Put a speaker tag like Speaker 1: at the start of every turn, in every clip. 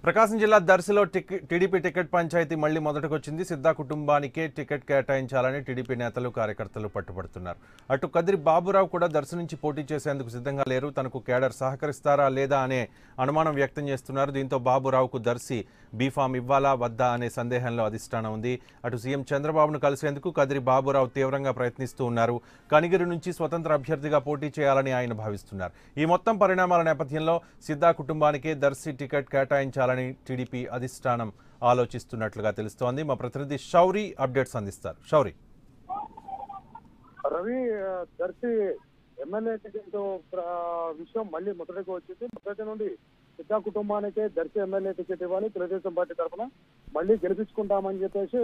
Speaker 1: ప్రకాశం జిల్లా దర్శిలో TDP ticket panchayat మళ్లీ మొదటకొచ్చింది. Siddha కుటుంబానికే ticket కేటాయించాలని టీడీపీ నేతలు కార్యకర్తలు పట్టుబడుతున్నారు. అటు కదిరి బాబురావు కూడా దర్శి నుంచి పోటీ చేసేందుకు సిద్ధంగా లేరు. తనకు కేడర్ సహకరిస్తారా లేదా అనే అనుమానం వ్యక్తం చేస్తున్నారు. దీంతో బాబురావుకు దర్శి బీఫామ్ ఇవ్వాలా వద్దా అనే సందేహంలో అధిష్టానం ఉంది. అటు సీఎం చంద్రబాబును కలిసేందుకు కదిరి బాబురావు తీవ్రంగా ప్రయత్నిస్తూ ఉన్నారు. కనిగిరి నుంచి స్వతంత్ర అభ్యర్థిగా పోటీ చేయాలని ఆయన భావిస్తున్నారు. ఈ మొత్తం పరిణామాల నేపథ్యంలో సిద్ధా కుటుంబానికే దర్శి టికెట్ కేటాయించాలని టీడీపీ అధిష్టానం ఆలోచిస్తున్నట్లుగా తెలుస్తోంది. మా ప్రతినిధి శౌరి అప్డేట్స్ అందిస్తారు. శౌరి,
Speaker 2: రవి, దర్శి ఎమ్మెల్యే టికెట్ విషయం మళ్ళీ మొదటికి వచ్చింది. మొదటి నుండి సిద్ధా కుటుంబానికే దర్శి ఎమ్మెల్యే టికెట్ ఇవ్వాలి, తెలుగుదేశం పార్టీ తరఫున మళ్ళీ గెలిపించుకుంటామని చెప్పేసి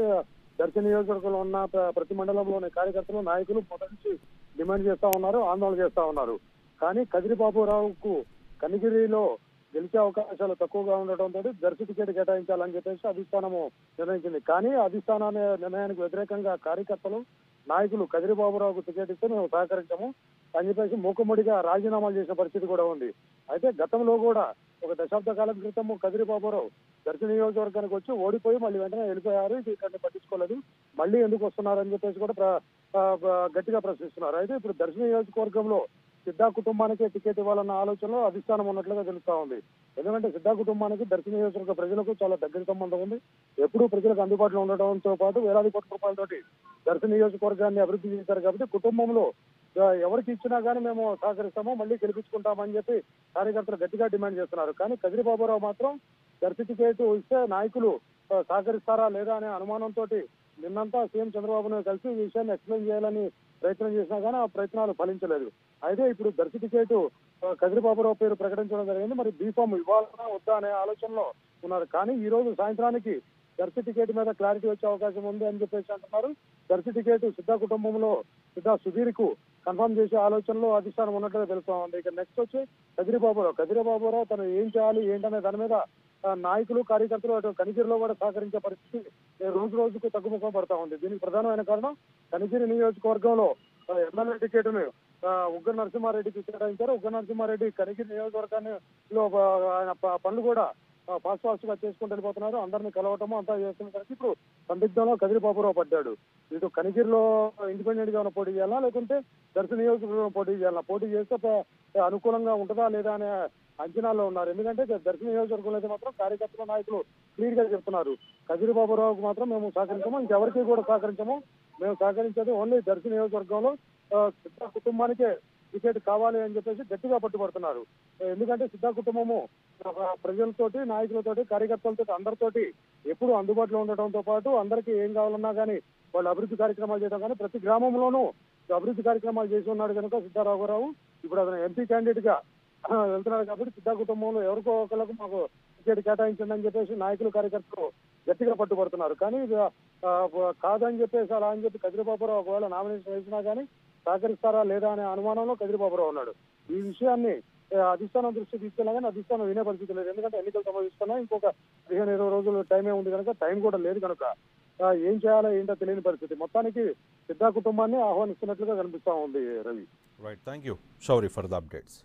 Speaker 2: దర్శి నియోజకవర్గంలో ఉన్న ప్రతి మండలంలోని కార్యకర్తలు, నాయకులు మొదటి నుంచి డిమాండ్ చేస్తా ఉన్నారు, ఆందోళన చేస్తా ఉన్నారు. కానీ కదిరి బాబురావుకు కనిగిరిలో గెలిచే అవకాశాలు తక్కువగా ఉండటంతో దర్శి టికెట్ కేటాయించాలని చెప్పేసి అధిష్టానము నిర్ణయించింది. కానీ అధిష్టానాన్ని నిర్ణయానికి వ్యతిరేకంగా కార్యకర్తలు, నాయకులు కదిరి బాబురావుకు టికెట్ ఇస్తే మేము సహకరించాము అని చెప్పేసి మూకుమ్మడిగా రాజీనామాలు చేసిన పరిస్థితి కూడా ఉంది. అయితే గతంలో కూడా ఒక దశాబ్ద కాలం క్రితం కదిరి బాబురావు దర్శి నియోజకవర్గానికి వచ్చి ఓడిపోయి మళ్ళీ వెంటనే వెళ్ళిపోయారు. ఇది ఇక్కడ పట్టించుకోలేదు, మళ్ళీ ఎందుకు వస్తున్నారు అని చెప్పేసి కూడా గట్టిగా ప్రశ్నిస్తున్నారు. అయితే ఇప్పుడు దర్శి నియోజకవర్గంలో సిద్ధా కుటుంబానికి టికెట్ ఇవ్వాలన్న ఆలోచనలో అధిష్టానం ఉన్నట్లుగా తెలుస్తా ఉంది. ఎందుకంటే సిద్ధా కుటుంబానికి దర్శి నియోజకవర్గ ప్రజలకు చాలా దగ్గర సంబంధం ఉంది. ఎప్పుడూ ప్రజలకు అందుబాటులో ఉండటంతో పాటు వేలాది కోట్ల రూపాయలతోటి దర్శి నియోజకవర్గాన్ని అభివృద్ధి చేశారు. కాబట్టి కుటుంబంలో ఎవరికి ఇచ్చినా కానీ మేము సహకరిస్తాము, మళ్ళీ గెలిపించుకుంటామని చెప్పి కార్యకర్తలు గట్టిగా డిమాండ్ చేస్తున్నారు. కానీ కదిరి బాబురావు మాత్రం దర్శి టికెట్ ఇస్తే నాయకులు సహకరిస్తారా లేదా అనే అనుమానంతో నిన్నంతా సీఎం చంద్రబాబును కలిసి ఈ విషయాన్ని ఎక్స్ప్లెయిన్ చేయాలని ప్రయత్నం చేసినా కానీ ఆ ప్రయత్నాలు ఫలించలేదు. అయితే ఇప్పుడు దర్శి టికెట్ కదిరి బాబురావు పేరు ప్రకటించడం జరిగింది. మరి బీఫామ్ ఇవ్వాలన్నా వద్దా అనే ఆలోచనలో ఉన్నారు. కానీ ఈ రోజు సాయంత్రానికి దర్శి టికెట్ మీద క్లారిటీ వచ్చే అవకాశం ఉంది అని చెప్పేసి అంటున్నారు. దర్శి టికెట్ సిద్ధా కుటుంబంలో సిద్ధా సుధీర్కు కన్ఫర్మ్ చేసే ఆలోచనలో అధిష్టానం ఉన్నట్లుగా తెలుస్తా ఉంది. ఇక నెక్స్ట్ వచ్చి కదిరి బాబురావు తను ఏం చేయాలి ఏంటనే దాని మీద నాయకులు, కార్యకర్తలు అటు కనిగిరిలో కూడా సహకరించే పరిస్థితి రోజు రోజుకు తగ్గుముఖం పడతా ఉంది. దీనికి ప్రధానమైన కారణం కనిగిరి నియోజకవర్గంలో ఎమ్మెల్యే టికెట్ ను ఉగ్గర నరసింహారెడ్డికి కేటాయించారు. ఉగ్గర నరసింహారెడ్డి కనిగిరి నియోజకవర్గాల్లో ఆయన పనులు కూడా ఫాస్ట్ గా చేసుకుంటూ వెళ్ళిపోతున్నారు. అందరినీ కలవటము అంతా చేస్తున్న ఇప్పుడు సందిగ్ధంలో కదిరి బాబురావు పడ్డాడు. ఇటు కనిగిరిలో ఇండిపెండెంట్ గా పోటీ చేయాలా లేకుంటే దర్శి నియోజకవర్గం పోటీ చేయాలా, పోటీ చేస్తే అనుకూలంగా ఉంటుందా లేదా అనే అంచనాల్లో ఉన్నారు. ఎందుకంటే దర్శి నియోజకవర్గంలో అయితే మాత్రం కార్యకర్తల, నాయకులు క్లియర్ గా చెప్తున్నారు కదిరి బాబురావుకు మాత్రం మేము సహకరించము, ఇంకెవరికి కూడా సహకరించము, మేము సహకరించేది ఓన్లీ దర్శి నియోజకవర్గంలో సిద్ధా కుటుంబానికే టికెట్ కావాలి అని చెప్పేసి గట్టిగా పట్టుబడుతున్నారు. ఎందుకంటే సిద్ధా కుటుంబము ప్రజలతోటి, నాయకులతోటి, కార్యకర్తలతోటి అందరితోటి ఎప్పుడు అందుబాటులో ఉండటంతో పాటు అందరికీ ఏం కావాలన్నా కానీ వాళ్ళు అభివృద్ధి కార్యక్రమాలు చేయడం కానీ ప్రతి గ్రామంలోనూ అభివృద్ధి కార్యక్రమాలు చేసి ఉన్నాడు కనుక సిద్ధా రాఘవరావు ఇప్పుడు అతను ఎంపీ క్యాండిడేట్ గా వెళ్తున్నాడు. కాబట్టి సిద్ధా కుటుంబంలో ఎవరికో ఒకరికి మాకు టికెట్ కేటాయించండి అని చెప్పేసి నాయకులు, కార్యకర్తలు గట్టిగా పట్టుబడుతున్నారు. కానీ కాదని చెప్పేసి అలా అని చెప్పి కదిరి బాబురావు ఒకవేళ నామినేషన్ వేసినా కానీ సహకరిస్తారా లేదా అనే అనుమానంలో కదిరి బాబురావు ఉన్నాడు. ఈ విషయాన్ని అధిష్టానం దృష్టి తీసుకెళ్ళినా కానీ అధిష్టానం వినే పరిస్థితి లేదు. ఎందుకంటే ఎన్నికలు సంభవిస్తున్నా ఇంకొక 15-20 రోజులు టైమే ఉంది కనుక, టైం కూడా లేదు కనుక ఏం చేయాలో ఏంటో తెలియని పరిస్థితి. మొత్తానికి సిద్ధా కుటుంబాన్ని ఆహ్వానిస్తున్నట్లుగా కనిపిస్తా ఉంది. Ravi,
Speaker 1: right, thank you Shouri for the updates.